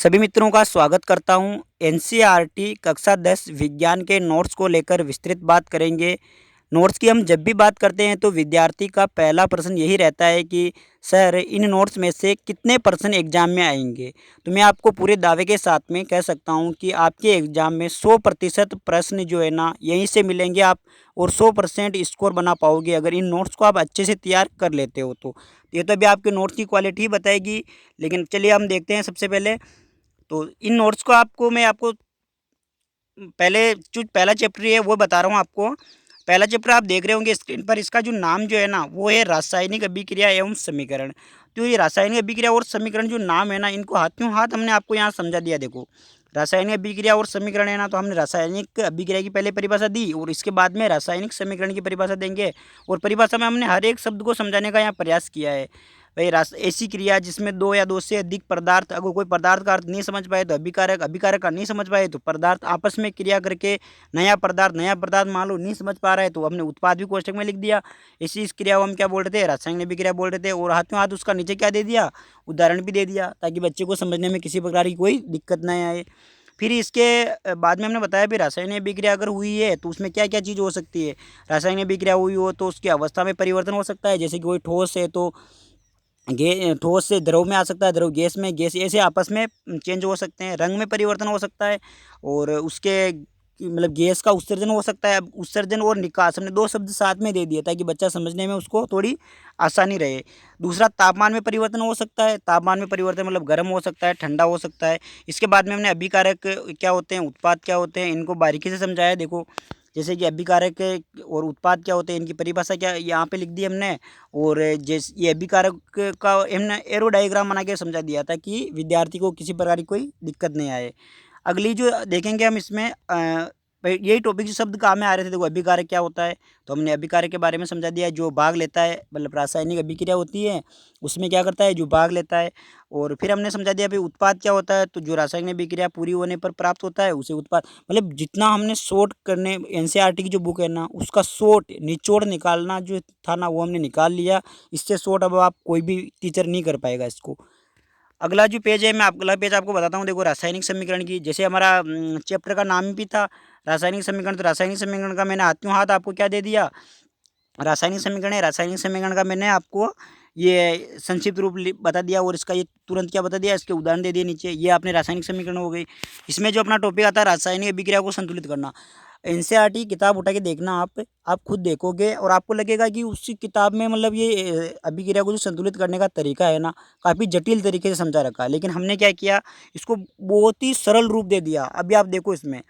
सभी मित्रों का स्वागत करता हूं। एनसीईआरटी कक्षा 10 विज्ञान के नोट्स को लेकर विस्तृत बात करेंगे। नोट्स की हम जब भी बात करते हैं तो विद्यार्थी का पहला प्रश्न यही रहता है कि सर इन नोट्स में से कितने परसेंट एग्जाम में आएंगे। तो मैं आपको पूरे दावे के साथ में कह सकता हूं कि आपके एग्जाम में 100% प्रश्न जो है ना यहीं से मिलेंगे आप, और 100% स्कोर बना पाओगे अगर इन नोट्स को आप अच्छे से तैयार कर लेते हो तो। ये तो अभी आपके नोट्स की क्वालिटी ही बताएगी। लेकिन चलिए हम देखते हैं सबसे पहले। तो इन नोट्स को मैं आपको पहले जो पहला चैप्टर है वो बता रहा हूँ आपको। पहला चैप्टर आप देख रहे होंगे स्क्रीन पर, इसका जो नाम जो है ना वो है रासायनिक अभिक्रिया एवं समीकरण। तो ये रासायनिक अभिक्रिया और समीकरण जो नाम है ना, इनको हाथों हाथ हमने आपको यहाँ समझा दिया। देखो, रासायनिक अभिक्रिया और समीकरण है ना, तो हमने रासायनिक अभिक्रिया की पहले परिभाषा दी और इसके बाद में रासायनिक समीकरण की परिभाषा देंगे। और परिभाषा में हमने हर एक शब्द को समझाने का यहाँ प्रयास किया है। भाई ऐसी क्रिया जिसमें दो या दो से अधिक पदार्थ, अगर कोई पदार्थ का अर्थ नहीं समझ पाए तो अभिकारक, अभिकारक का नहीं समझ पाए तो पदार्थ आपस में क्रिया करके नया पदार्थ मान लो नहीं समझ पा रहा है तो हमने उत्पाद भी कोष्टक में लिख दिया। इसी इस क्रिया को हम क्या बोल रहे थे, रासायनिक अभिक्रिया बोल रहे थे। और हाथों हाथ उसका नीचे क्या दे दिया, उदाहरण भी दे दिया, ताकि बच्चे को समझने में किसी प्रकार की कोई दिक्कत न आए। फिर इसके बाद में हमने बताया भी रासायनिक अभिक्रिया अगर हुई है तो उसमें क्या क्या चीज़ हो सकती है। रासायनिक अभिक्रिया हुई हो तो उसकी अवस्था में परिवर्तन हो सकता है, जैसे कि कोई ठोस है तो ठोस से द्रव में आ सकता है, द्रव गैस में, गैस ऐसे आपस में चेंज हो सकते हैं। रंग में परिवर्तन हो सकता है, और उसके मतलब गैस का उत्सर्जन हो सकता है। अब उत्सर्जन और निकास हमने दो शब्द साथ में दे दिए ताकि बच्चा समझने में उसको थोड़ी आसानी रहे। दूसरा, तापमान में परिवर्तन हो सकता है। तापमान में परिवर्तन मतलब गर्म हो सकता है, ठंडा हो सकता है। इसके बाद में हमने अभिकारक क्या होते हैं, उत्पाद क्या होते हैं, इनको बारीकी से समझाया। देखो, जैसे कि अभिकारक और उत्पाद क्या होते हैं, इनकी परिभाषा क्या यहाँ पे लिख दी हमने। और जैसे ये अभिकारक का हमने एरो डायग्राम बना के समझा दिया था कि विद्यार्थी को किसी प्रकार की कोई दिक्कत नहीं आए। अगली जो देखेंगे हम इसमें भाई यही टॉपिक जो शब्द काम में आ रहे थे। देखो, अभिकारक क्या होता है, तो हमने अभिकारक के बारे में समझा दिया। जो भाग लेता है, मतलब रासायनिक अभिक्रिया होती है उसमें क्या करता है, जो भाग लेता है। और फिर हमने समझा दिया भाई उत्पाद क्या होता है, तो जो रासायनिक अभिक्रिया पूरी होने पर प्राप्त होता है उसे उत्पाद। मतलब जितना हमने शॉर्ट करने, एनसीईआरटी की जो बुक है ना उसका शॉर्ट निचोड़ निकालना जो था ना वो हमने निकाल लिया। इससे शॉर्ट अब आप कोई भी टीचर नहीं कर पाएगा इसको। अगला जो पेज है, मैं अगला पेज आपको बताता हूँ। देखो, रासायनिक समीकरण की, जैसे हमारा चैप्टर का नाम भी था रासायनिक समीकरण, तो रासायनिक समीकरण का मैंने हाथों हाथ आपको क्या दे दिया, रासायनिक समीकरण है। रासायनिक समीकरण का मैंने आपको ये संक्षिप्त रूप बता दिया, और इसका ये तुरंत क्या बता दिया, इसके उदाहरण दे दिए नीचे। ये आपने रासायनिक समीकरण हो गई। इसमें जो अपना टॉपिक आता है रासायनिक अभिक्रिया को संतुलित करना। एनसीईआरटी किताब उठा के देखना आप खुद देखोगे और आपको लगेगा कि उसी किताब में मतलब ये अभिक्रिया को जो संतुलित करने का तरीका है ना, काफ़ी जटिल तरीके से समझा रखा है। लेकिन हमने क्या किया, इसको बहुत ही सरल रूप दे दिया। अभी आप देखो, इसमें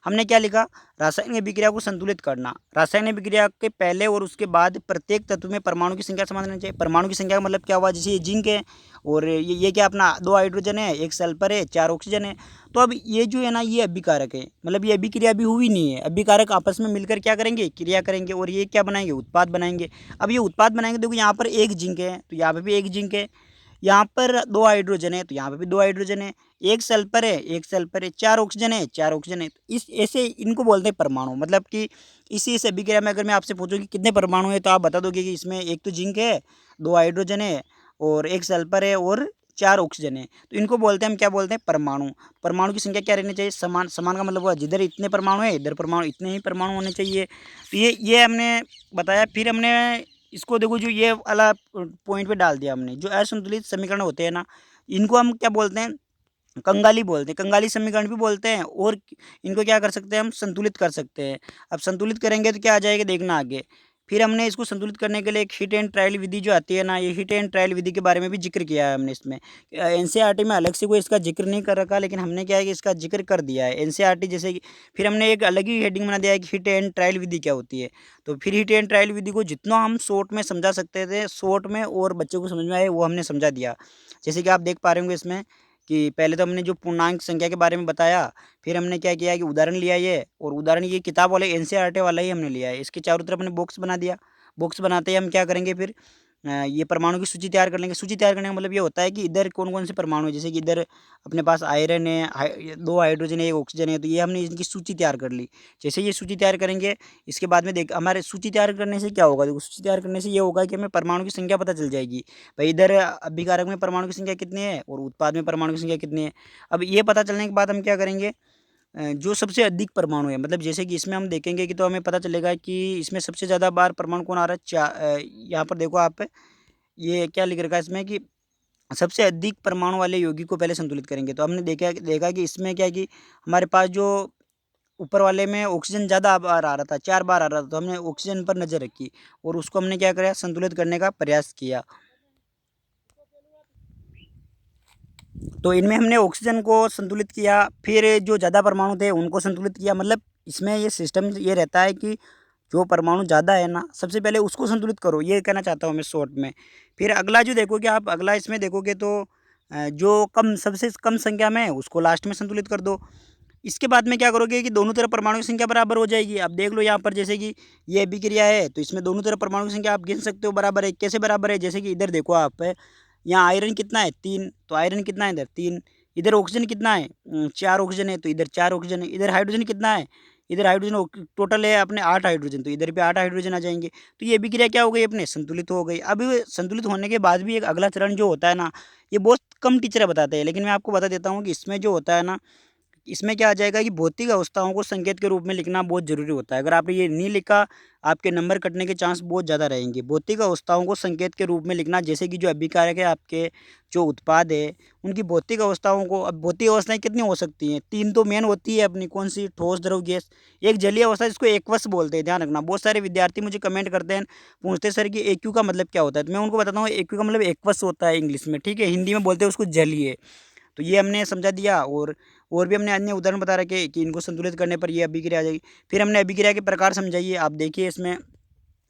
हमने क्या लिखा, रासायनिक अभिक्रिया को संतुलित करना। रासायनिक अभिक्रिया के पहले और उसके बाद प्रत्येक तत्व में परमाणु की संख्या समान रहनी चाहिए। परमाणु की संख्या का मतलब क्या हुआ, जैसे ये जिंक है और ये क्या अपना 2 हाइड्रोजन है, 1 सल्फर है, 4 ऑक्सीजन है। तो अब ये जो है ना ये अभिकारक है, मतलब ये अभिक्रिया अभी हुई नहीं है। अभिकारक आपस में मिलकर क्या करेंगे, क्रिया करेंगे, और ये क्या बनाएंगे, उत्पाद बनाएंगे। अब ये उत्पाद बनाएंगे, देखो यहाँ पर 1 जिंक है तो यहाँ पर भी 1 जिंक है, यहाँ पर 2 हाइड्रोजन है तो यहाँ पे भी 2 हाइड्रोजन है, 1 सल्फर है, 1 सल्फर है, 4 ऑक्सीजन है, 4 ऑक्सीजन है। तो इस ऐसे इनको बोलते हैं परमाणु। मतलब कि इस अभिक्रिया में अगर मैं आपसे पूछूं कि कितने परमाणु है, तो आप बता दोगे कि इसमें एक तो जिंक है, 2 हाइड्रोजन है, और 1 सल्फर है, और 4 ऑक्सीजन है। तो इनको बोलते हैं, हम क्या बोलते हैं, परमाणु। परमाणु की संख्या क्या रहनी चाहिए, समान। समान का मतलब हुआ जिधर इतने परमाणु है इधर परमाणु इतने ही परमाणु होने चाहिए। तो ये हमने बताया। फिर हमने इसको देखो, जो ये वाला पॉइंट पे डाल दिया हमने, जो असंतुलित समीकरण होते हैं ना, इनको हम क्या बोलते हैं, कंगाली बोलते हैं। कंगाली समीकरण भी बोलते हैं। और इनको क्या कर सकते हैं, हम संतुलित कर सकते हैं। अब संतुलित करेंगे तो क्या आ जाएगा, देखना आगे। फिर हमने इसको संतुलित करने के लिए एक हिट एंड ट्रायल विधि जो आती है ना, ये हिट एंड ट्रायल विधि के बारे में भी जिक्र किया है हमने इसमें। एनसीईआरटी में अलग से कोई इसका जिक्र नहीं कर रखा, लेकिन हमने क्या है कि इसका जिक्र कर दिया है एनसीईआरटी जैसे कि। फिर हमने एक अलग ही हेडिंग बना दिया है कि हिट एंड ट्रायल विधि क्या होती है। तो फिर हिट एंड ट्रायल विधि को जितना हम शॉर्ट में समझा सकते थे, शॉर्ट में और बच्चों को समझ में आए, वो हमने समझा दिया। जैसे कि आप देख पा रहे होंगे इसमें कि पहले तो हमने जो पूर्णांक संख्या के बारे में बताया, फिर हमने क्या किया कि उदाहरण लिया ये, और उदाहरण ये किताब वाले एनसीईआरटी वाला ही हमने लिया है। इसके चारों तरफ हमने बॉक्स बना दिया। बॉक्स बनाते ही हम क्या करेंगे, फिर ये परमाणु की सूची तैयार कर लेंगे। सूची तैयार करने का मतलब ये होता है कि इधर कौन-कौन से परमाणु है, जैसे कि इधर अपने पास आयरन है, 2 हाइड्रोजन है, 1 ऑक्सीजन है, तो ये हमने इनकी सूची तैयार कर ली। जैसे ये सूची तैयार करेंगे, इसके बाद में देख हमारे सूची तैयार करने से क्या होगा, देखो सूची तैयार करने से ये होगा कि हमें परमाणु की संख्या पता चल जाएगी। भाई इधर अभिकारक में परमाणु की संख्या कितनी है और उत्पाद में परमाणु की संख्या कितनी है। अब ये पता चलने के बाद हम क्या करेंगे, जो सबसे अधिक परमाणु है, मतलब जैसे कि इसमें हम देखेंगे कि तो हमें पता चलेगा कि इसमें सबसे ज़्यादा बार परमाणु कौन आ रहा है, यहाँ पर देखो आप, ये क्या लिख रखा है इसमें कि सबसे अधिक परमाणु वाले यौगिक को पहले संतुलित करेंगे। तो हमने देखा कि इसमें क्या है कि हमारे पास जो ऊपर वाले में ऑक्सीजन ज़्यादा बार आ रहा था, 4 बार आ रहा था, तो हमने ऑक्सीजन पर नज़र रखी और उसको हमने क्या करा, संतुलित करने का प्रयास किया। तो इनमें हमने ऑक्सीजन को संतुलित किया, फिर जो ज़्यादा परमाणु थे उनको संतुलित किया। मतलब इसमें ये सिस्टम ये रहता है कि जो परमाणु ज़्यादा है ना, सबसे पहले उसको संतुलित करो, ये कहना चाहता हूँ मैं शॉर्ट में। फिर अगला जो देखोगे आप, अगला इसमें देखोगे तो जो कम सबसे कम संख्या में है उसको लास्ट में संतुलित कर दो। इसके बाद में क्या करोगे कि दोनों तरफ परमाणु की संख्या बराबर हो जाएगी। अब देख लो यहाँ पर, जैसे कि ये अभिक्रिया है तो इसमें दोनों तरफ परमाणु की संख्या आप गिन सकते हो बराबर है। कैसे बराबर है, जैसे कि इधर देखो आप, यहाँ आयरन कितना है 3, तो आयरन कितना है इधर 3। इधर ऑक्सीजन कितना है 4 ऑक्सीजन है, तो इधर 4 ऑक्सीजन है। इधर हाइड्रोजन कितना है, इधर हाइड्रोजन टोटल है अपने 8 हाइड्रोजन, तो इधर भी 8 हाइड्रोजन आ जाएंगे। तो ये अभिक्रिया क्या हो गई, अपने संतुलित हो गई। अब संतुलित होने के बाद भी एक अगला चरण जो होता है ना, ये बहुत कम टीचर बताते हैं, लेकिन मैं आपको बता देता हूँ कि इसमें जो होता है ना, इसमें क्या आ जाएगा कि भौतिक अवस्थाओं को संकेत के रूप में लिखना बहुत ज़रूरी होता है। अगर आपने ये नहीं लिखा, आपके नंबर कटने के चांस बहुत ज़्यादा रहेंगे। भौतिक अवस्थाओं को संकेत के रूप में लिखना, जैसे कि जो अभिकारक है आपके, जो उत्पाद है, उनकी भौतिक अवस्थाओं को, अब भौतिक अवस्थाएँ कितनी हो सकती हैं, 3 तो मेन होती है अपनी, कौन-सी, ठोस, द्रव, गैस। एक जलीय अवस्था जिसको एक्वस बोलते हैं, ध्यान रखना। बहुत सारे विद्यार्थी मुझे कमेंट करते हैं, पूछते हैं सर कि एक्यू का मतलब क्या होता है? तो मैं उनको बताता हूँ एक्यू का मतलब एक्वस होता है इंग्लिश में, ठीक है? हिंदी में बोलते हैं उसको जलीय। तो ये हमने समझा दिया, और भी हमने अन्य उदाहरण बता रखे कि इनको संतुलित करने पर ये अभिक्रिया आ जाएगी। फिर हमने अभिक्रिया के प्रकार समझाइए। आप देखिए इसमें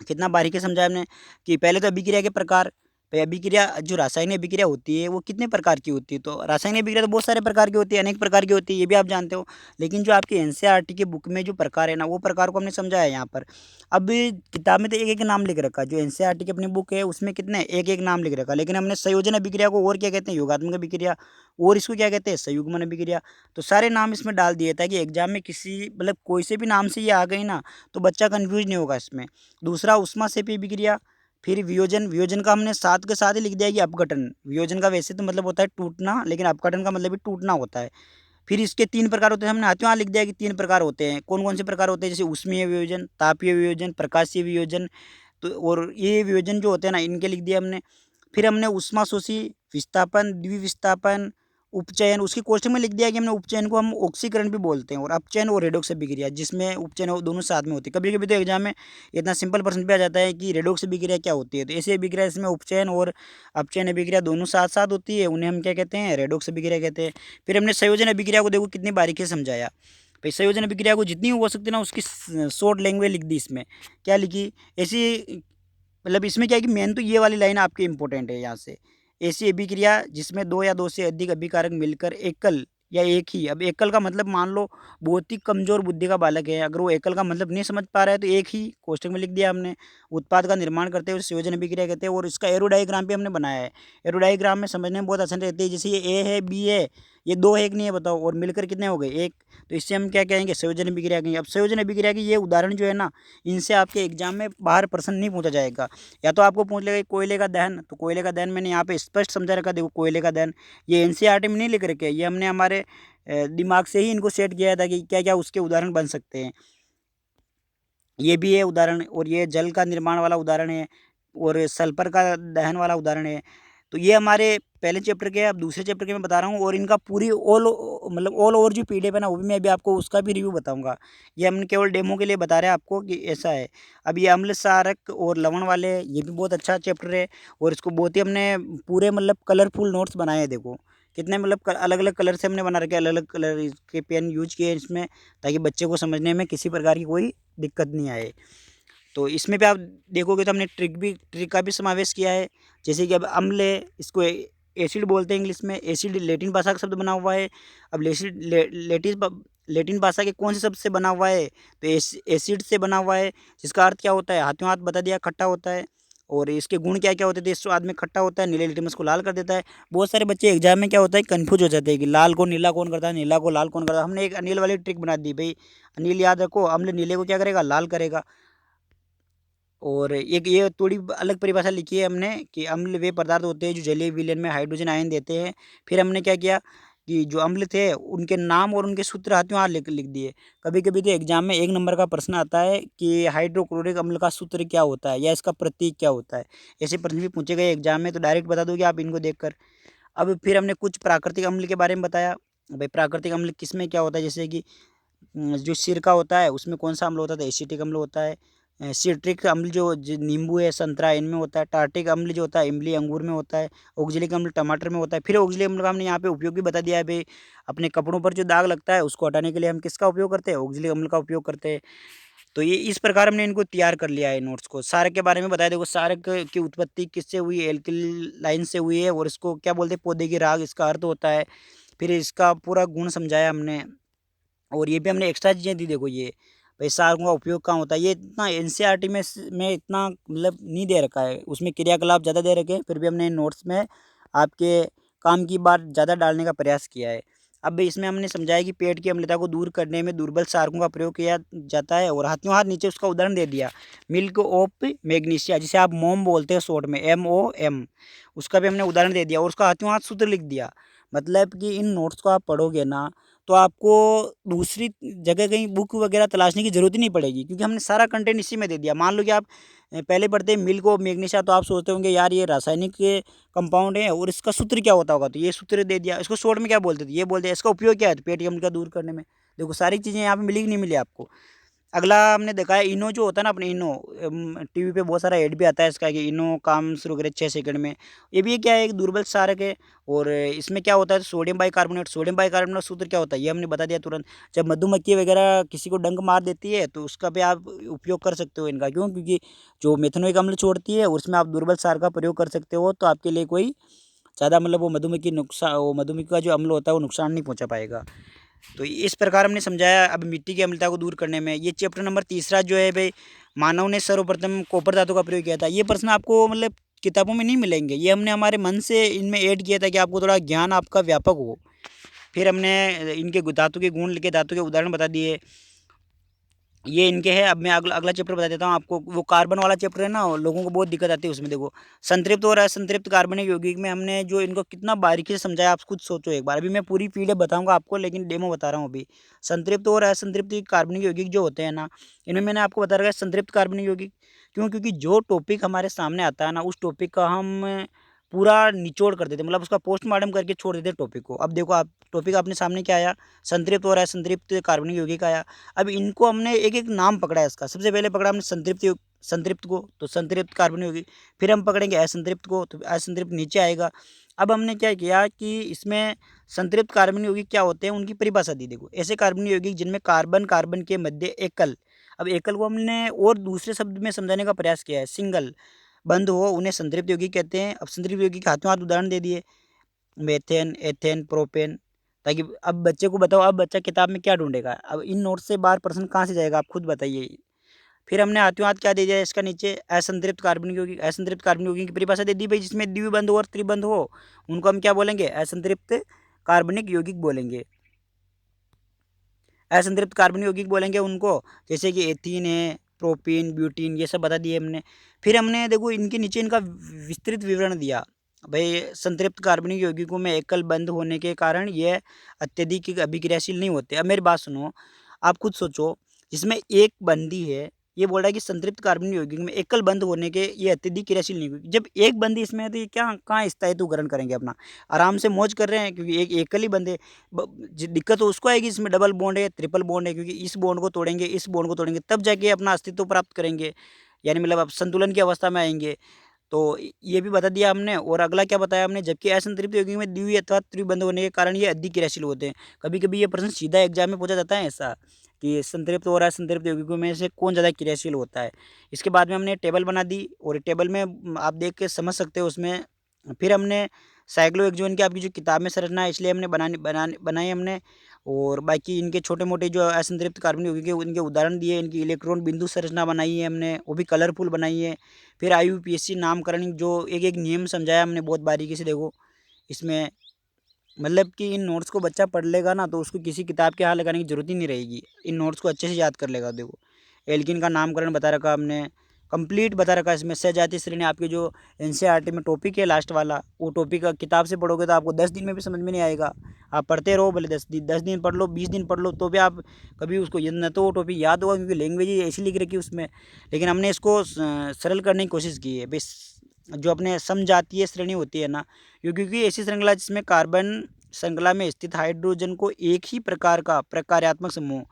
कितना बारीकी से समझाया हमने कि पहले तो अभिक्रिया के प्रकार, भाई अभिक्रिया जो रासायनिक अभिक्रिया होती है वो कितने प्रकार की होती है, तो रासायनिक अभिक्रिया तो बहुत सारे प्रकार की होती है, अनेक प्रकार की होती है, ये भी आप जानते हो। लेकिन जो आपकी एनसीईआरटी की बुक में जो प्रकार है ना, वो प्रकार को हमने समझाया है यहाँ पर। अब किताब में तो एक एक नाम लिख रखा है, जो एनसीईआरटी की अपनी बुक है उसमें कितने एक एक नाम लिख रखा है, लेकिन हमने संयोजन अभिक्रिया को और क्या कहते हैं, योगात्मक अभिक्रिया, और इसको क्या कहते हैं, संयुग्मन अभिक्रिया। तो सारे नाम इसमें डाल दिए ताकि एग्जाम में किसी मतलब कोई से भी नाम से ये आ गई ना, तो बच्चा कन्फ्यूज नहीं होगा इसमें। दूसरा ऊष्माक्षेपी अभिक्रिया, फिर वियोजन। वियोजन का हमने साथ के साथ ही लिख दिया कि अपघटन। वियोजन का वैसे तो मतलब होता है टूटना, लेकिन अपघटन का मतलब भी टूटना होता है। फिर इसके 3 प्रकार होते हैं, हमने हाथों हाथ लिख दिया कि 3 प्रकार होते हैं। कौन कौन से प्रकार होते हैं, जैसे ऊष्मीय वियोजन, तापीय वियोजन, प्रकाशीय वियोजन। तो और ये वियोजन जो होते हैं ना, इनके लिख दिया हमने। फिर हमने ऊष्माशोषी, विस्थापन, द्विविस्थापन, उपचयन, उसकी कोष्ठक में लिख दिया कि हमने उपचयन को हम ऑक्सीकरण भी बोलते हैं, और अपचयन और रेडॉक्स अभिक्रिया, जिसमें उपचयन और दोनों साथ में होती है। कभी कभी तो एग्जाम में इतना सिंपल प्रश्न भी आ जाता है कि रेडॉक्स अभिक्रिया क्या होती है, तो ऐसी अभिक्रिया इसमें उपचयन और अपचयन अभिक्रिया दोनों साथ साथ होती है, उन्हें हम क्या कहते हैं, रेडॉक्स अभिक्रिया कहते हैं। फिर हमने संयोजन अभिक्रिया को देखो कितनी बारीकी से समझाया। भाई संयोजन अभिक्रिया को जितनी हो सकती है ना, उसकी शॉर्ट लैंग्वेज लिख दी इसमें। क्या लिखी, ऐसी मतलब इसमें क्या है कि मेन तो ये वाली लाइन आपकी इंपॉर्टेंट है यहाँ से। ऐसी अभिक्रिया जिसमें 2 या 2 से अधिक अभिकारक मिलकर एकल या एक ही, अब एकल का मतलब मान लो बहुत ही कमज़ोर बुद्धि का बालक है, अगर वो एकल का मतलब नहीं समझ पा रहा है तो एक ही कोष्ठक में लिख दिया हमने। उत्पाद का निर्माण करते हुए संयोजन अभिक्रिया कहते हैं, और इसका एरो डायग्राम भी हमने बनाया है। एरो डायग्राम में समझने में बहुत आसान रहती है, जैसे ये ए है, बी है, ये 2 है, एक नहीं है, बताओ, और मिलकर कितने हो गए, एक। तो इससे हम क्या कहेंगे, संयोजन अभिक्रिया कहेंगे। अब संयोजन अभिक्रिया की ये उदाहरण जो है ना, इनसे आपके एग्जाम में बाहर प्रश्न नहीं पूछा जाएगा। या तो आपको पूछ लेगा कि कोयले का दहन, तो कोयले का दहन मैंने यहाँ पे स्पष्ट समझा रखा, देखो कोयले का दहन, ये एनसीईआरटी में नहीं लिख रखे, ये हमने हमारे दिमाग से ही इनको सेट किया था कि क्या क्या उसके उदाहरण बन सकते हैं। ये भी है उदाहरण, और ये जल का निर्माण वाला उदाहरण है, और सल्फर का दहन वाला उदाहरण है। तो ये हमारे पहले चैप्टर के है, अब दूसरे चैप्टर के मैं बता रहा हूँ, और इनका पूरी ऑल ओवर जो पीडीएफ है ना, वो भी मैं अभी आपको उसका भी रिव्यू बताऊंगा। ये हम केवल डेमो के लिए बता रहे हैं आपको कि ऐसा है। अब ये अम्ल क्षारक और लवण वाले, ये भी बहुत अच्छा चैप्टर है, और इसको बहुत ही हमने पूरे मतलब कलरफुल नोट्स बनाए हैं, देखो कितने मतलब अलग अलग कलर से हमने बना रखे, अलग अलग कलर के पेन यूज किए हैं इसमें, ताकि बच्चे को समझने में किसी प्रकार की कोई दिक्कत नहीं आए। तो इसमें भी आप देखोगे तो हमने ट्रिक का भी समावेश किया है। जैसे कि अब अम्ल है, इसको एसिड बोलते हैं इंग्लिश में। एसिड लैटिन भाषा का शब्द बना हुआ है। अब लैटिन भाषा के कौन से शब्द से बना हुआ है, तो एसिड से बना हुआ है, जिसका अर्थ क्या होता है, हाथों हाथ बता दिया, खट्टा होता है। और इसके गुण क्या क्या होते थे, स्वाद में खट्टा होता है, नीले लिटमस को लाल कर देता है। बहुत सारे बच्चे एग्जाम में क्या होता है कन्फ्यूज हो जाते हैं कि लाल को नीला कौन करता है, नीला को लाल कौन करता है। हमने एक अनिल वाली ट्रिक बना दी भाई, अनिल याद रखो, अम्ल नीले को क्या करेगा, लाल करेगा। और एक ये थोड़ी अलग परिभाषा लिखी है हमने कि अम्ल वे पदार्थ होते हैं जो जलीय विलयन में हाइड्रोजन आयन देते हैं। फिर हमने क्या किया कि जो अम्ल थे उनके नाम और उनके सूत्र हाथों हाथ लिख लिख दिए। कभी कभी तो एग्जाम में 1 नंबर का प्रश्न आता है कि हाइड्रोक्लोरिक अम्ल का सूत्र क्या होता है या इसका प्रतीक क्या होता है। ऐसे प्रश्न भी पूछे गए एग्जाम में, तो डायरेक्ट बता दोगे आप इनको देखकर। अब फिर हमने कुछ प्राकृतिक अम्ल के बारे में बताया। भाई प्राकृतिक अम्ल किसमें क्या होता है, जैसे कि जो सिरका होता है उसमें कौन सा अम्ल होता है, तो एसिटिक अम्ल होता है। सिट्रिक अम्ल जो नींबू है, संतरा, इनमें होता है। टार्टिक अम्ल जो होता है इमली, अंगूर में होता है। ऑक्जेलिक अम्ल टमाटर में होता है। फिर ऑक्जेलिक अम्ल का हमने यहाँ पे उपयोग भी बता दिया है भाई, अपने कपड़ों पर जो दाग लगता है उसको हटाने के लिए हम किसका उपयोग करते हैं, ऑक्जेलिक अम्ल का उपयोग करते हैं। तो ये इस प्रकार हमने इनको तैयार कर लिया है नोट्स को। सारक के बारे में बताया, देखो सारक की उत्पत्ति किससे हुई, एल्किलाइन से हुई है, और इसको क्या बोलते हैं, पौधे की राग इसका अर्थ होता है। फिर इसका पूरा गुण समझाया हमने, और ये भी हमने एक्स्ट्रा चीज़ें दी। देखो ये भाई सारकों का उपयोग कहाँ होता है, ये इतना एनसीईआरटी में इतना मतलब नहीं दे रखा है, उसमें क्रियाकलाप ज़्यादा दे रखे हैं, फिर भी हमने नोट्स में आपके काम की बात ज़्यादा डालने का प्रयास किया है। अब इसमें हमने समझाया कि पेट की अम्लता को दूर करने में दुर्बल सारकों का प्रयोग किया जाता है, और हाथों हाथ नीचे उसका उदाहरण दे दिया, मिल्क ऑफ मैग्नीशिया, जिसे आप मोम बोलते हैं शॉर्ट में, MOM, उसका भी हमने उदाहरण दे दिया और उसका हाथों हाथ सूत्र लिख दिया। मतलब कि इन नोट्स को आप पढ़ोगे ना तो आपको दूसरी जगह कहीं बुक वगैरह तलाशने की ज़रूरत ही नहीं पड़ेगी, क्योंकि हमने सारा कंटेंट इसी में दे दिया। मान लो कि आप पहले पढ़ते हैं मिल्क ऑफ मैग्नीशिया, तो आप सोचते होंगे यार ये रासायनिक कंपाउंड है और इसका सूत्र क्या होता होगा, तो ये सूत्र दे दिया। इसको शॉर्ट में क्या बोलते थे, ये बोलते हैं। इसका उपयोग क्या है, तो पेट की अम्ल का दूर करने में। देखो सारी चीज़ें यहाँ पे मिली कि नहीं मिली आपको। अगला हमने देखा है इनो जो होता है ना, अपने इनो, टीवी पे बहुत सारा ऐड भी आता है इसका कि इनो काम शुरू करे 6 सेकंड में। ये भी क्या है, एक दुर्बल सारक है। और इसमें क्या होता है, सोडियम बाइकार्बोनेट, सोडियम बाइकार्बोनेट सूत्र क्या होता है ये हमने बता दिया तुरंत। जब मधुमक्खी वगैरह किसी को डंक मार देती है तो उसका भी आप उपयोग कर सकते हो इनका, क्यों, क्योंकि जो मेथनोइक अम्ल छोड़ती है उसमें आप दुर्बल सार का प्रयोग कर सकते हो, तो आपके लिए कोई ज़्यादा मतलब वो मधुमक्खी का जो अम्ल होता है वो नुकसान नहीं पहुँचा पाएगा। तो इस प्रकार हमने समझाया अब मिट्टी की अम्लता को दूर करने में। ये चैप्टर नंबर 3 जो है भाई, मानव ने सर्वप्रथम कॉपर धातु का प्रयोग किया था। ये प्रश्न आपको मतलब किताबों में नहीं मिलेंगे, ये हमने हमारे मन से इनमें ऐड किया था कि आपको थोड़ा ज्ञान आपका व्यापक हो। फिर हमने इनके धातु के गुण लिखे, धातु के उदाहरण बता दिए। ये इनके हैं। अब मैं अगला अगला चैप्टर बता देता हूँ आपको। वो कार्बन वाला चैप्टर है ना, लोगों को बहुत दिक्कत आती है उसमें। देखो संतृप्त और असंतृप्त कार्बनिक यौगिक में हमने जो इनको कितना बारीकी से समझाया, आप खुद सोचो एक बार। अभी मैं पूरी पीडीएफ बताऊंगा आपको, लेकिन डेमो बता रहा हूँ अभी। संतृप्त और असंतृप्त कार्बनिक यौगिक जो होते हैं ना, इनमें मैंने आपको बता रखा है संतृप्त कार्बनिक यौगिक। क्यों, क्योंकि जो टॉपिक हमारे सामने आता है ना, उस टॉपिक का हम पूरा निचोड़ कर देते, मतलब उसका पोस्टमार्टम करके छोड़ देते टॉपिक को। अब देखो आप, टॉपिक अपने सामने क्या आया, संतृप्त और असंतृप्त कार्बनिक यौगिक आया। अब इनको हमने एक एक नाम पकड़ा है इसका। सबसे पहले पकड़ा हमने संतृप्त को, तो संतृप्त कार्बनिक यौगिक। फिर हम पकड़ेंगे असंतृप्त को, तो असंतृप्त नीचे आएगा। अब हमने क्या किया कि इसमें संतृप्त कार्बनिक यौगिक क्या होते हैं उनकी परिभाषा दी। देखो ऐसे कार्बनिक यौगिक जिनमें कार्बन कार्बन के मध्य एकल, अब एकल को हमने और दूसरे शब्द में समझाने का प्रयास किया है, सिंगल बंद हो, उन्हें संतृप्त यौगिक कहते हैं। अब संतृप्त यौगिक के हाथों हाथ उदाहरण दे दिए, मेथेन, एथेन, प्रोपेन। ताकि अब बच्चे को बताओ, अब बच्चा किताब में क्या ढूंढेगा, अब इन नोट्स से बाहर प्रश्न कहाँ से जाएगा, आप खुद बताइए। फिर हमने हाथों हाथ क्या दे दिया इसका नीचे, असंतृप्त कार्बनिक यौगिक। असंतृप्त कार्बनिक यौगिक की परिभाषा दे दी भाई, जिसमें द्विबंध हो और त्रिबंध हो उनको हम क्या बोलेंगे, असंतृप्त कार्बनिक यौगिक बोलेंगे। असंतृप्त कार्बनिक यौगिक बोलेंगे उनको, जैसे कि एथीन है, प्रोपीन, ब्यूटीन, ये सब बता दिए हमने। फिर हमने देखो इनके नीचे इनका विस्तृत विवरण दिया। भाई संतृप्त कार्बनिक यौगिकों में एकल बंध होने के कारण ये अत्यधिक अभिक्रियाशील नहीं होते। अब मेरी बात सुनो, आप खुद सोचो, जिसमें एक बंदी है, ये बोल रहा है कि संतृप्त कार्बनिक यौगिक में एकल बंध होने के ये अत्यधिक क्रियाशील नहीं हुई। जब एक बंदी इसमें है तो ये क्या कहाँ स्थायित्व ग्रहण करेंगे अपना, आराम से मौज कर रहे हैं, क्योंकि एक एकल ही बंद है। दिक्कत तो उसको आएगी, इसमें डबल बॉन्ड है, ट्रिपल बॉन्ड है, क्योंकि इस बॉन्ड को तोड़ेंगे, इस बॉन्ड को तोड़ेंगे, तब जाके अपना अस्तित्व प्राप्त करेंगे, यानी मतलब आप संतुलन की अवस्था में आएंगे। तो ये भी बता दिया हमने। और अगला क्या बताया हमने, जबकि असंतृप्त यौगिक में द्वि अथवा त्रिबंध होने के कारण ये अधिक क्रियाशील होते हैं। कभी कभी ये प्रश्न सीधा एग्जाम में पूछा जाता है ऐसा, कि संतृप्त और असंतृप्त यौगिकों में से कौन ज़्यादा क्रियाशील होता है। इसके बाद में हमने टेबल बना दी, और टेबल में आप देख के समझ सकते हो उसमें। फिर हमने साइक्लोहेक्सोन की आपकी जो किताब में संरचना है, इसलिए हमने बनाई हमने। और बाकी इनके छोटे मोटे जो असंतृप्त कार्बनिक यौगिक के उनके उदाहरण दिए, इनकी इलेक्ट्रॉन बिंदु संरचना बनाई है हमने, वो भी कलरफुल बनाई है। फिर IUPAC नामकरण जो एक एक नियम समझाया हमने बहुत बारीकी से। देखो इसमें मतलब कि इन नोट्स को बच्चा पढ़ लेगा ना तो उसको किसी किताब के हाथ लगाने की जरूरत ही नहीं रहेगी, इन नोट्स को अच्छे से याद कर लेगा। देखो एल्किन का नामकरण बता रखा हमने, कंप्लीट बता रखा है इसमें। सजातीय श्रेणी आपके जो NCERT में टॉपिक है लास्ट वाला, वो टॉपिक किताब से पढ़ोगे तो आपको 10 दिन में भी समझ में नहीं आएगा। आप पढ़ते रहो भले 10 दिन पढ़ लो, 20 दिन पढ़ लो, तो भी आप कभी उसको न तो वो टॉपिक याद होगा क्योंकि लैंग्वेज ही ऐसी लिख रखी है उसमें। लेकिन हमने इसको सरल करने की कोशिश की है। बस जो अपने समजातीय श्रेणी होती है ना, क्योंकि ऐसी श्रृंखला जिसमें कार्बन श्रृंखला में स्थित हाइड्रोजन को एक ही प्रकार का प्रकार्यात्मक समूह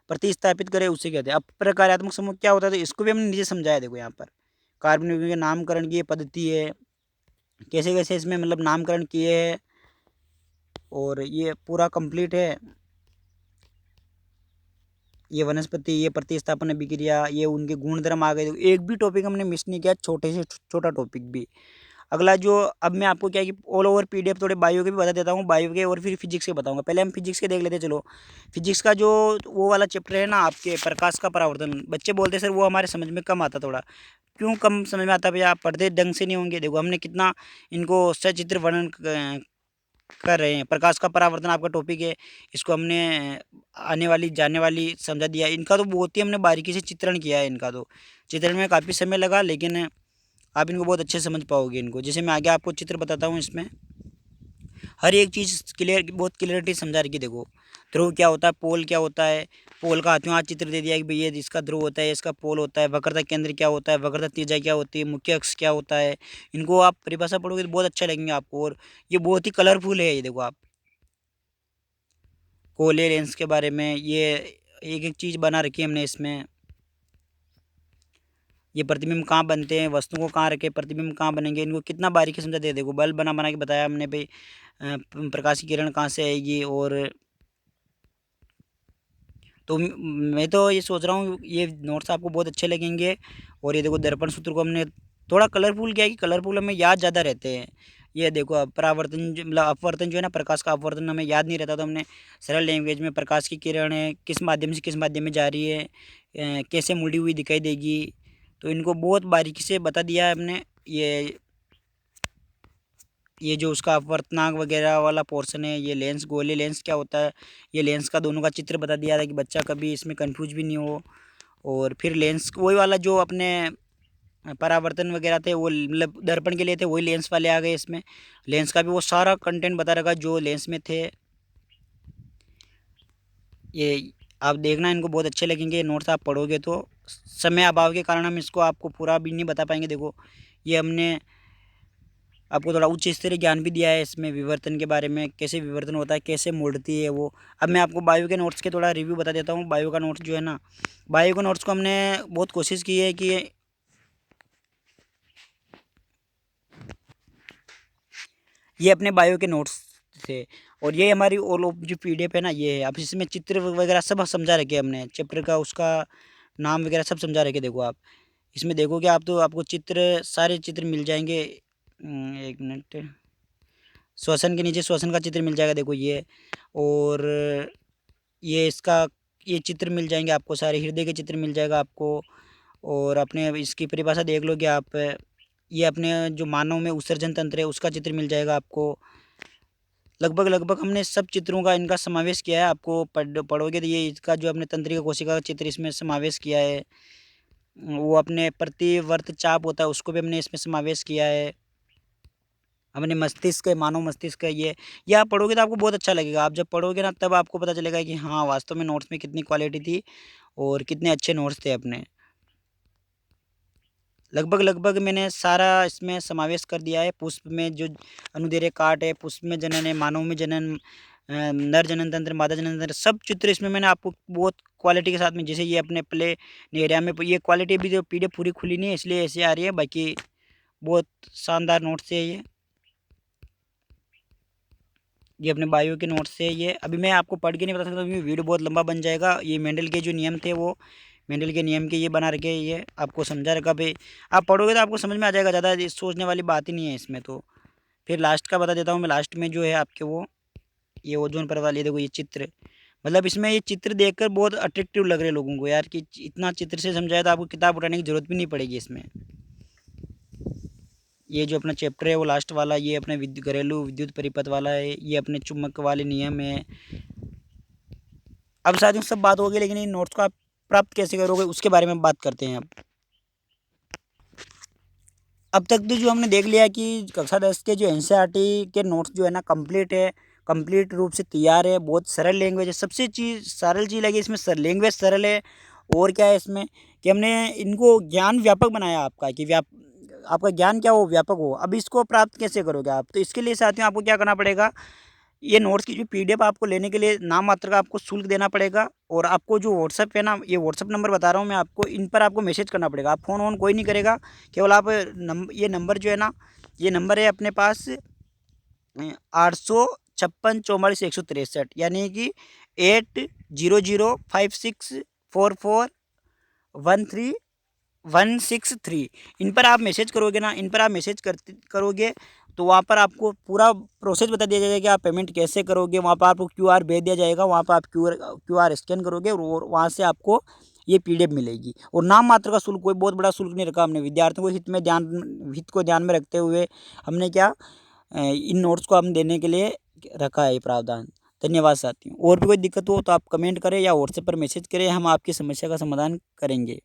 प्रतिस्थापित करे उसे कहते हैं। अब प्रकार्यात्मक समूह क्या होता है तो इसको भी हमने नीचे समझाया। देखो यहाँ पर कार्बन यौगिक के नामकरण की पद्धति है, कैसे कैसे इसमें मतलब नामकरण किए हैं, और ये पूरा कंप्लीट है। ये वनस्पति, ये प्रतिस्थापन अभिक्रिया, ये उनके गुणधर्म आ गए। एक भी टॉपिक हमने मिस नहीं किया, छोटे से छोटा टॉपिक भी। अगला जो अब मैं आपको क्या है कि ऑल ओवर PDF थोड़े बायो के भी बता देता हूँ, बायो के और फिर फिजिक्स के बताऊंगा। पहले हम फिजिक्स के देख लेते हैं। चलो फिजिक्स का जो वो वाला चैप्टर है ना आपके प्रकाश का परावर्तन, बच्चे बोलते हैं सर वो हमारे समझ में कम आता थोड़ा। क्यों कम समझ में आता भैया? आप पढ़ते ढंग से नहीं होंगे। देखो हमने कितना इनको सचित्र वर्णन कर रहे हैं। प्रकाश का परावर्तन आपका टॉपिक है, इसको हमने आने वाली जाने वाली समझा दिया। इनका तो बहुत ही हमने बारीकी से चित्रण किया है। इनका तो चित्रण में काफ़ी समय लगा, लेकिन आप इनको बहुत अच्छे से समझ पाओगे इनको। जैसे मैं आगे आपको चित्र बताता हूँ, इसमें हर एक चीज़ क्लियर, बहुत क्लियरिटी समझा रखी। देखो ध्रुव क्या होता है, पोल क्या होता है, पोल का हाथों हाथ चित्र दे दिया कि भैया इसका ध्रुव होता है, इसका पोल होता है, वक्रता केंद्र क्या होता है, वक्रता त्रिज्या क्या होती है, मुख्य अक्ष क्या होता है। इनको आप परिभाषा पढ़ोगे तो बहुत अच्छा लगेंगे आपको। और ये बहुत ही कलरफुल है। ये देखो आप कोले लेंस के बारे में ये एक एक चीज़ बना रखी है हमने इसमें। ये प्रतिबिंब कहाँ बनते हैं, वस्तु को कहाँ रखे, प्रतिबिंब कहाँ बनेंगे, इनको कितना बारीकी समझा दे। देखो बल्ब बना बना के बताया हमने भाई, प्रकाश की किरण कहाँ से आएगी। और तो मैं तो ये सोच रहा हूँ ये नोट्स आपको बहुत अच्छे लगेंगे। और ये देखो दर्पण सूत्र को हमने थोड़ा कलरफुल किया है कि कलरफुल हमें याद ज़्यादा रहते हैं। ये देखो अब परावर्तन मतलब अपवर्तन जो है ना, प्रकाश का अपवर्तन हमें याद नहीं रहता, तो हमने सरल लैंग्वेज में प्रकाश की किरण है किस माध्यम से किस माध्यम में जा रही है, कैसे मुड़ी हुई दिखाई देगी, तो इनको बहुत बारीकी से बता दिया है हमने। ये जो उसका अपवर्तनांक वगैरह वाला पोर्शन है, ये लेंस गोले लेंस क्या होता है, ये लेंस का दोनों का चित्र बता दिया था कि बच्चा कभी इसमें कंफ्यूज भी नहीं हो। और फिर लेंस वही वाला जो अपने परावर्तन वगैरह थे वो मतलब दर्पण के लिए थे, वही लेंस वाले आ गए इसमें। लेंस का भी वो सारा कंटेंट बता रखा जो लेंस में थे। ये आप देखना, इनको बहुत अच्छे लगेंगे नोट्स आप पढ़ोगे तो। समय अभाव के कारण हम इसको आपको पूरा भी नहीं बता पाएंगे। देखो ये हमने आपको थोड़ा उच्च स्तरीय ज्ञान भी दिया है इसमें, विवर्तन के बारे में, कैसे विवर्तन होता है, कैसे मुड़ती है वो। अब मैं आपको बायो के नोट्स के थोड़ा रिव्यू बता देता हूँ। बायो का नोट्स जो है ना, बायो के नोट्स को हमने बहुत कोशिश की है कि ये अपने बायो के नोट्स थे। और ये हमारी ऑल ऑफ जो PDF है ना, ये है। अब इसमें चित्र वगैरह सब समझा रखे हमने, चैप्टर का उसका नाम वगैरह सब समझा रखे। देखो आप इसमें देखोगे आप तो आपको चित्र सारे चित्र मिल जाएंगे। एक मिनट, श्वसन के नीचे श्वसन का चित्र मिल जाएगा। देखो ये, और ये इसका ये चित्र मिल जाएंगे आपको सारे, हृदय के चित्र मिल जाएगा आपको। और अपने इसकी परिभाषा देख लोगे आप, ये अपने जो मानव में उत्सर्जन तंत्र है उसका चित्र मिल जाएगा आपको। लगभग लगभग हमने सब चित्रों का इनका समावेश किया है। आपको पढ़ोगे तो ये इसका जो अपने तंत्रिका कोशिका का चित्र इसमें समावेश किया है। वो अपने प्रतिवर्त चाप होता है उसको भी हमने इसमें समावेश किया है। हमने मस्तिष्क है, मानव मस्तिष्क है ये आप पढ़ोगे तो आपको बहुत अच्छा लगेगा। आप जब पढ़ोगे ना तब आपको पता चलेगा कि हाँ वास्तव में नोट्स में कितनी क्वालिटी थी और कितने अच्छे नोट्स थे अपने। लगभग लगभग मैंने सारा इसमें समावेश कर दिया है। पुष्प में जो अनुदैर्ध्य काट है, पुष्प में जनन है, मानव में जनन, नर जनन तंत्र, मादा जनन तंत्र, सब चित्र इसमें मैंने आपको बहुत क्वालिटी के साथ में, जैसे ये अपने प्ले एरिया में ये क्वालिटी भी जो PDF पूरी खुली नहीं है इसलिए ऐसे आ रही है, बाकी बहुत शानदार नोट्स है ये अपने बायो के नोट्स से। ये अभी मैं आपको पढ़ के नहीं बता सकता क्योंकि वीडियो बहुत लंबा बन जाएगा। ये मेंडल के जो नियम थे वो मेंडल के नियम के ये बना रखे, ये आपको समझा रखा भाई। आप पढ़ोगे तो आपको समझ में आ जाएगा, ज़्यादा सोचने वाली बात ही नहीं है इसमें। तो फिर लास्ट का बता देता हूँ मैं, लास्ट में जो है आपके वो ये ओजोन परत, ये देखो ये चित्र, मतलब इसमें ये चित्र देखकर बहुत अट्रैक्टिव लग रहे हैं लोगों को यार कि इतना चित्र से समझाया तो आपको किताब उठाने की ज़रूरत भी नहीं पड़ेगी इसमें। ये जो अपना चैप्टर है वो लास्ट वाला, ये अपने घरेलू विद्युत परिपथ वाला है, ये अपने चुंबक वाले नियम है। अब साथियों सब बात हो गई, लेकिन इन नोट्स को आप प्राप्त कैसे करोगे उसके बारे में बात करते हैं। अब तक तो जो हमने देख लिया कि कक्षा 10 के जो एनसीईआरटी के नोट्स जो है ना कंप्लीट है, कंप्लीट रूप से तैयार है, बहुत सरल लैंग्वेज है। सबसे सरल चीज़ लगी इसमें, लैंग्वेज सरल है। और क्या है इसमें कि हमने इनको ज्ञान व्यापक बनाया आपका, कि आपका ज्ञान क्या हो, व्यापक हो। अब इसको प्राप्त कैसे करोगे आप, तो इसके लिए साथियों आपको क्या करना पड़ेगा, ये नोट्स की जो पीडीएफ आपको लेने के लिए नाम मात्र का आपको शुल्क देना पड़ेगा। और आपको जो व्हाट्सएप है ना, ये व्हाट्सएप नंबर बता रहा हूँ मैं आपको, इन पर आपको मैसेज करना पड़ेगा। आप फ़ोन वोन कोई नहीं करेगा, केवल आप ये नंबर जो है ना, ये नंबर है अपने पास 856 44 163, यानी कि 80064413 इन पर आप मैसेज करोगे ना, इन पर आप मैसेज करोगे तो वहाँ पर आपको पूरा प्रोसेस बता दिया जाएगा कि आप पेमेंट कैसे करोगे। वहाँ पर आपको क्यूआर भेज दिया जाएगा, वहाँ पर आप क्यूआर स्कैन करोगे और वहाँ से आपको ये पीडीएफ मिलेगी। और नाम मात्र का शुल्क, कोई बहुत बड़ा शुल्क नहीं रखा हमने। विद्यार्थियों को हित को ध्यान में रखते हुए हमने क्या इन नोट्स को हम देने के लिए रखा है ये प्रावधान। धन्यवाद साथियों। और भी कोई दिक्कत हो तो आप कमेंट करें या व्हाट्सएप पर मैसेज करें, हम आपकी समस्या का समाधान करेंगे।